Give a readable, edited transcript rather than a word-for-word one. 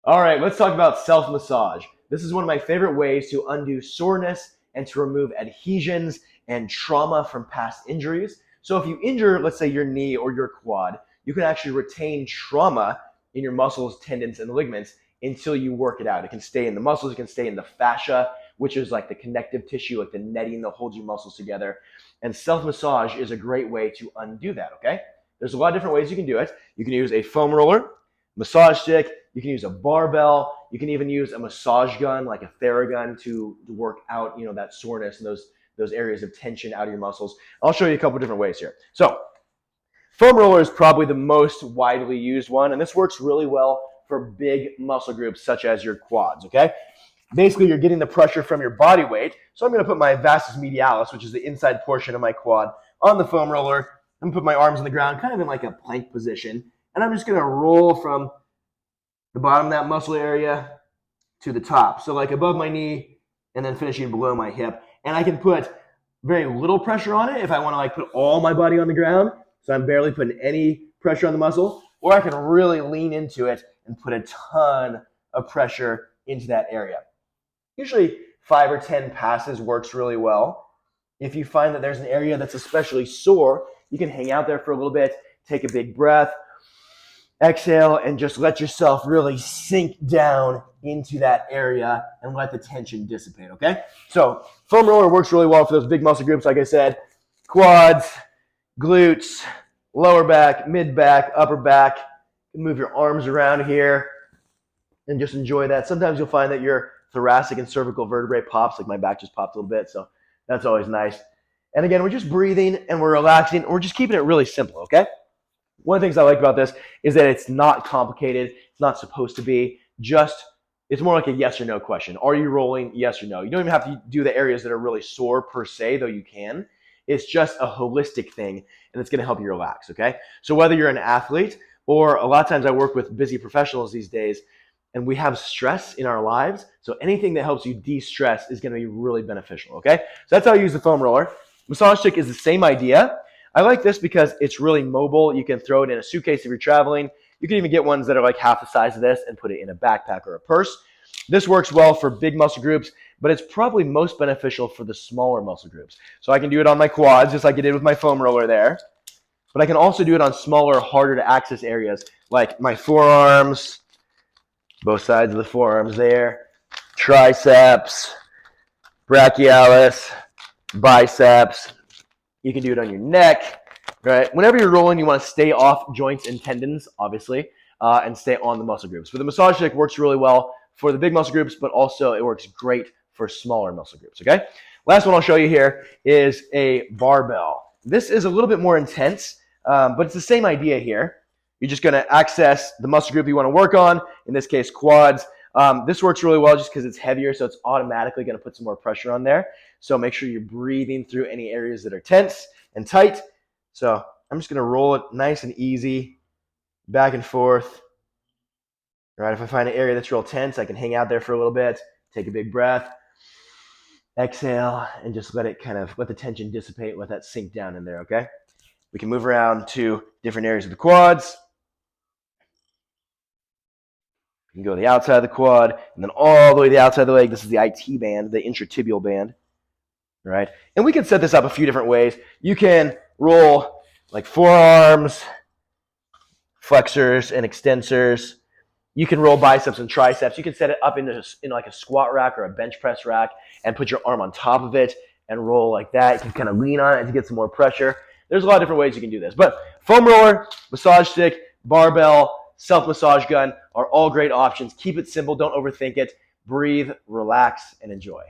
All right, let's talk about self-massage. This is one of my favorite ways to undo soreness and to remove adhesions and trauma from past injuries. So if you injure, let's say, your knee or your quad, you can actually retain trauma in your muscles, tendons, and ligaments until you work it out. It can stay in the muscles, it can stay in the fascia, which is like the connective tissue, like the netting that holds your muscles together. And self-massage is a great way to undo that, okay? There's a lot of different ways you can do it. You can use a foam roller, massage stick, you can use a barbell, you can even use a massage gun like a Theragun to work out, that soreness and those areas of tension out of your muscles. I'll show you a couple different ways here. So, foam roller is probably the most widely used one, and this works really well for big muscle groups such as your quads, okay? Basically, you're getting the pressure from your body weight. So I'm going to put my vastus medialis, which is the inside portion of my quad, on the foam roller. I'm going to put my arms on the ground, kind of in like a plank position. And I'm just going to roll from the bottom of that muscle area to the top. So like above my knee and then finishing below my hip. And I can put very little pressure on it if I want to like put all my body on the ground. So I'm barely putting any pressure on the muscle. Or I can really lean into it and put a ton of pressure into that area. Usually 5 or 10 passes works really well. If you find that there's an area that's especially sore, you can hang out there for a little bit, take a big breath, exhale, and just let yourself really sink down into that area and let the tension dissipate, okay? So foam roller works really well for those big muscle groups, like I said, quads, glutes, lower back, mid back, upper back. You can move your arms around here and just enjoy that. Sometimes you'll find that your thoracic and cervical vertebrae pops, like my back just popped a little bit, so that's always nice. And again, we're just breathing and we're relaxing. We're just keeping it really simple, okay? One of the things I like about this is that it's not complicated. It's not supposed to be. It's more like a yes or no question. Are you rolling? Yes or no. You don't even have to do the areas that are really sore per se, though you can. It's just a holistic thing, and it's going to help you relax, okay? So whether you're an athlete or a lot of times I work with busy professionals these days, and we have stress in our lives, so anything that helps you de-stress is going to be really beneficial, okay? So that's how I use the foam roller. Massage stick is the same idea. I like this because it's really mobile. You can throw it in a suitcase if you're traveling. You can even get ones that are like half the size of this and put it in a backpack or a purse. This works well for big muscle groups, but it's probably most beneficial for the smaller muscle groups. So I can do it on my quads, just like I did with my foam roller there. But I can also do it on smaller, harder to access areas, like my forearms, both sides of the forearms there, triceps, brachialis, biceps. You can do it on your neck, right? Whenever you're rolling, you want to stay off joints and tendons, obviously, and stay on the muscle groups. But the massage stick works really well for the big muscle groups, but also it works great for smaller muscle groups, okay? Last one I'll show you here is a barbell. This is a little bit more intense, but it's the same idea here. You're just going to access the muscle group you want to work on, in this case, quads. This works really well just because it's heavier, so it's automatically going to put some more pressure on there. So make sure you're breathing through any areas that are tense and tight. So I'm just going to roll it nice and easy, back and forth. All right, if I find an area that's real tense, I can hang out there for a little bit, take a big breath, exhale, and just let the tension dissipate, let that sink down in there, okay? We can move around to different areas of the quads. You can go to the outside of the quad and then all the way to the outside of the leg. This is the IT band, the intertibial band, right? And we can set this up a few different ways. You can roll like forearms, flexors, and extensors. You can roll biceps and triceps. You can set it up in like a squat rack or a bench press rack and put your arm on top of it and roll like that. You can kind of lean on it to get some more pressure. There's a lot of different ways you can do this. But foam roller, massage stick, barbell, self-massage gun are all great options. Keep it simple. Don't overthink it. Breathe, relax, and enjoy.